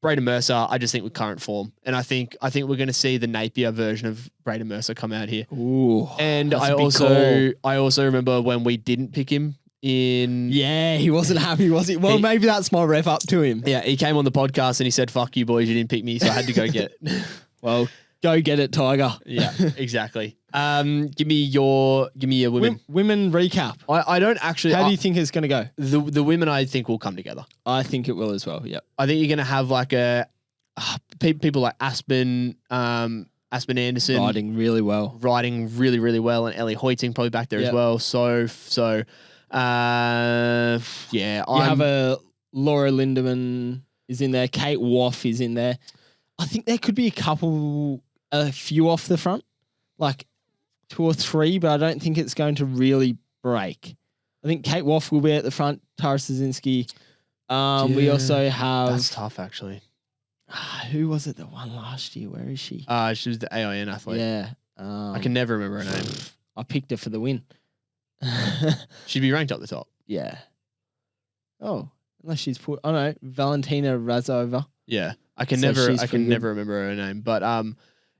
Brayden Mercer, I just think with current form, and I think we're going to see the Napier version of Brayden Mercer come out here. Ooh. And that's I a big also remember when we didn't pick him in. Yeah, he wasn't happy, was he? Well, maybe that's my rev up to him. Yeah, he came on the podcast and he said, "Fuck you, boys, you didn't pick me," so I had to go get it. Well, go get it, Tiger. Yeah, exactly. Give me your women. Women recap. I don't actually. How do you think it's going to go? The women I think will come together. I think it will as well. Yep. I think you're going to have like people like Aspen Anderson Riding really well. riding really, really well, and Ellie Hoyting probably back there as Yep. well. So yeah, You have a Laura Lindemann is in there. Kate Waugh is in there. I think there could be a few off the front, like 2 or 3, but I don't think it's going to really break. I think Kate Waugh will be at the front. Tara Szynski. We also have that's tough actually. who was it that won last year? Where is she? She was the AIN athlete. Yeah, I can never remember her name. I picked her for the win. She'd be ranked up the top. Yeah. Oh, unless she's put. Oh no, Valentina Razova. Yeah, I can So never she's pretty good. never remember her name, but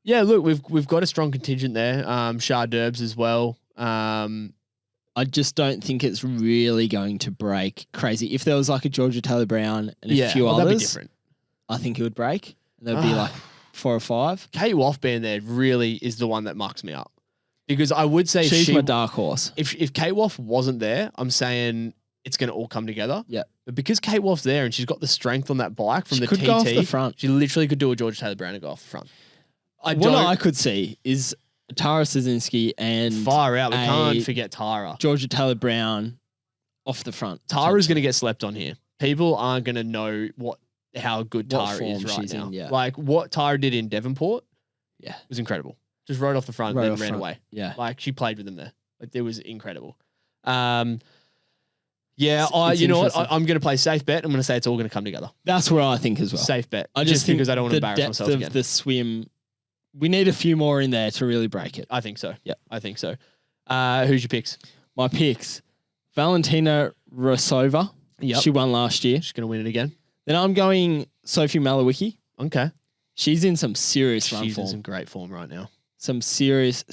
yeah. Look, we've got a strong contingent there. Shah Derbs as well. I just don't think it's really going to break crazy. If there was like a Georgia Taylor Brown and a few that'd be others, different. I think it would break. There'd be like 4 or 5. Kate Woff being there really is the one that mucks me up. Because I would say She's my dark horse. If Kate Woff wasn't there, I'm saying it's going to all come together. Yeah. But because Kate Woff's there and she's got the strength on that bike from She the could TT, go off the front. she literally could do a Georgia Taylor Brown and go off the front. What I could see is Tara Szynski and far out. We can't forget Tara. Georgia Taylor Brown off the front. Tara's going to get slept on here. People aren't going to know how good Tara is right now. Yeah. Like what Tara did in Devonport Yeah. was incredible. Just rode off the front and then ran away. Yeah. Like she played with them there. Like it was incredible. Yeah, It's you know what? interesting. I'm going to play safe bet. I'm going to say it's all going to come together. That's what I think as well. Safe bet. I just think because I don't want to embarrass the myself depth again. of the swim, we need a few more in there to really break it. I think so. Yeah. I think so. Who's your picks? My picks, Valentina Rosova. Yep. She won last year. She's going to win it again. Then I'm going Sophie Malawicki. Okay. She's in some serious run She's in form. some great form right now. Some serious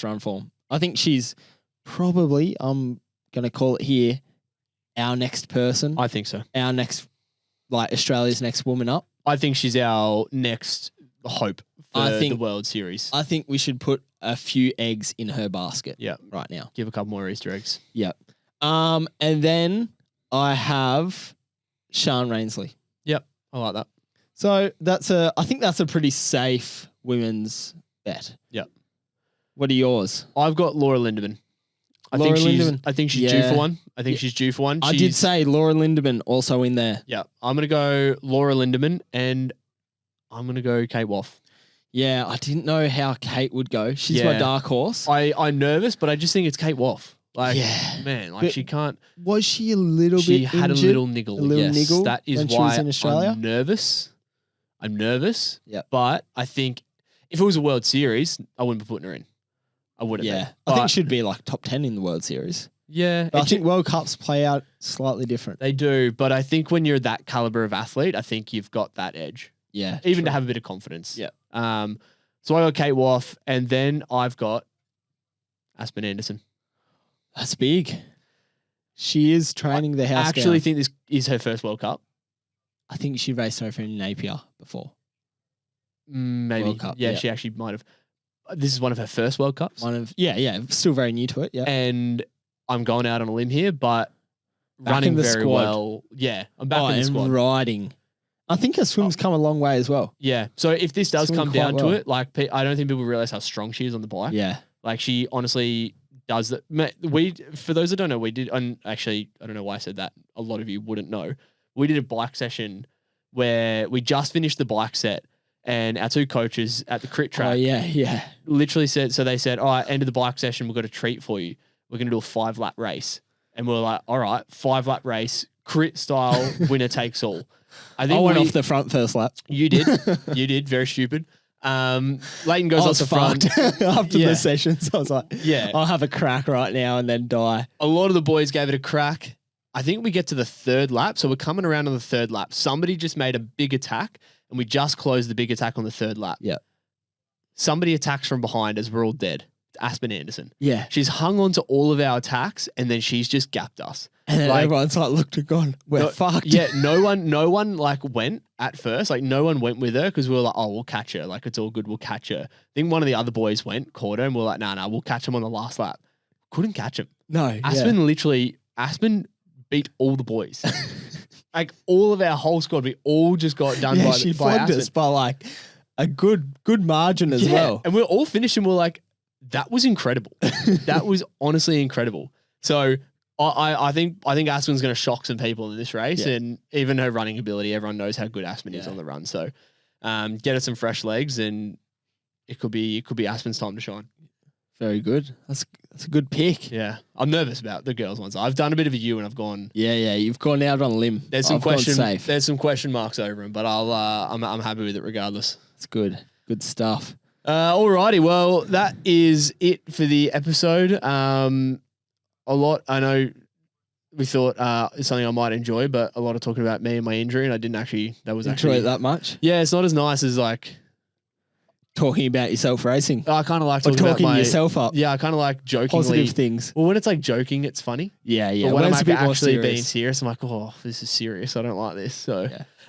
run form. I think she's probably, I'm going to call it here, our next person. I think so. Our next, like Australia's next woman up. I think she's our next hope for I think- the World Series. I think we should put a few eggs in her basket Yeah. right now. Give a couple more Easter eggs. Yep. And then I have Sian Rainsley. Yep. I like that. So I think that's a pretty safe women's bet. Yep. What are yours? I've got Laura Lindemann. I Laura think she's due Yeah. for one. I think she's due for one. I did say Laura Lindemann also in there. Yeah. I'm going to go Laura Lindemann and I'm going to go Kate Woff. Yeah, I didn't know how Kate would go. She's my Yeah. dark horse. I'm nervous, but I just think it's Kate Woff. Like, Yeah. man, like But she can't. Was she a little She bit had injured? a little niggle. A little yes, niggle that is when she why was in Australia? I'm nervous. Yep. But I think if it was a World Series, I wouldn't be putting her in. I wouldn't. Yeah. But I think she'd be like top 10 in the World Series. yeah, But I think World Cups play out slightly different. they do. But I think when you're that caliber of athlete, I think you've got that edge, Yeah. even to true. have a bit of confidence. Yep. So I got Kate Woff, and then I've got Aspen Anderson. That's big. She is training the house I actually down. think this is her first World Cup. I think she raced over in Napier before. Maybe. World Cup, yeah, yeah. she actually might have. This is one of her first World Cups. Still very new to it. Yeah. And I'm going out on a limb here, but Back running in the very squad. well. Yeah, I'm back in the and squad. riding. I think her swim's come a long way as well. Yeah, so if this does Swimming come quite down well. to it, like I don't think people realize how strong she is on the bike. Yeah. Like she honestly does that. For those that don't know, we did. And actually, I don't know why I said that. A lot of you wouldn't know. We did a bike session where we just finished the bike set, and our two coaches at the crit track Oh, yeah. literally said. So they said, "All right, end of the bike session, we've got a treat for you. We're gonna do a 5-lap race." And we're like, "All right, 5-lap race, crit style, winner takes all." I think I went off the front first lap. You did. You did. Very stupid. Lleyton goes I off was the front. fucked after Yeah. the session. So I was like, Yeah. I'll have a crack right now and then die. A lot of the boys gave it a crack. I think we get to the 3rd lap. So we're coming around on the 3rd lap. Somebody just made a big attack and we just closed the big attack on the 3rd lap. Yeah. Somebody attacks from behind as we're all dead. Aspen Anderson. Yeah. She's hung on to all of our attacks and then she's just gapped us. And then Like- everyone's like, looked and gone, we're fucked. Yeah, no one like went at first. Like no one went with her because we were like, oh, we'll catch her. Like it's all good, we'll catch her. I think one of the other boys went, caught her, and we are like, nah, we'll catch him on the last lap. Couldn't catch him. No. Aspen beat all the boys. Like all of our whole squad, we all just got done Yeah, by, she by flogged Aspen. us by like a good margin as Yeah, well. and we're all finished and we're like, that was incredible. That was honestly incredible. So I think Aspen's going to shock some people in this race, Yeah. and even her running ability. Everyone knows how good Aspen is Yeah. on the run. So get her some fresh legs, and it could be Aspen's time to shine. Very good. That's a good pick. Yeah, I'm nervous about the girls ones. I've done a bit of a U, and I've gone. Yeah. You've gone out on a limb. There's some I've gone safe. There's some question marks over them, but I'm happy with it regardless. It's good. Good stuff. Alrighty, well, that is it for the episode. A lot, I know, we thought is something I might enjoy, but a lot of talking about me and my injury, and I didn't actually. That was Enjoy actually it that much. Yeah, it's not as nice as like Talking about yourself racing. I kind of like Or talking about talking my, yourself up. Yeah, I kind of like jokingly. Positive things. Well, when it's like joking, it's funny. Yeah, yeah. But when I'm it's a like bit more actually serious. being serious, I'm like, oh, this is serious. I don't like this. So,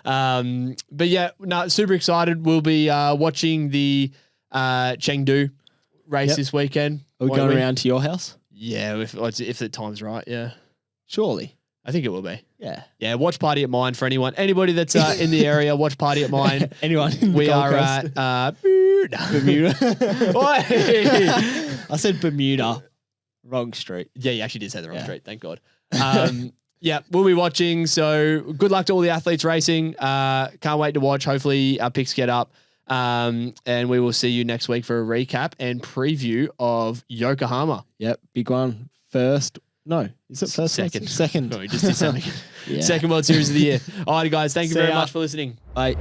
Yeah. but yeah, no, super excited. We'll be watching the Chengdu race this weekend. Are we won't going around to your house? Yeah, if the time's right. Yeah, Surely. I think it will be. Yeah. Yeah, watch party at mine for anybody that's in the area. Watch party at mine. Anyone? In the We Gold are Coast? at Bermuda. Oi! I said Bermuda. Wrong street. Yeah, you actually did say the wrong street. Thank God. Yeah, we'll be watching. So good luck to all the athletes racing. Can't wait to watch. Hopefully our picks get up. And we will see you next week for a recap and preview of Yokohama. Yep. Big one. First. No. Is it first? Second. Second. Oh, we just did something. Yeah. Second World Series of the year. All right, guys. Thank you See very ya. much for listening. Bye.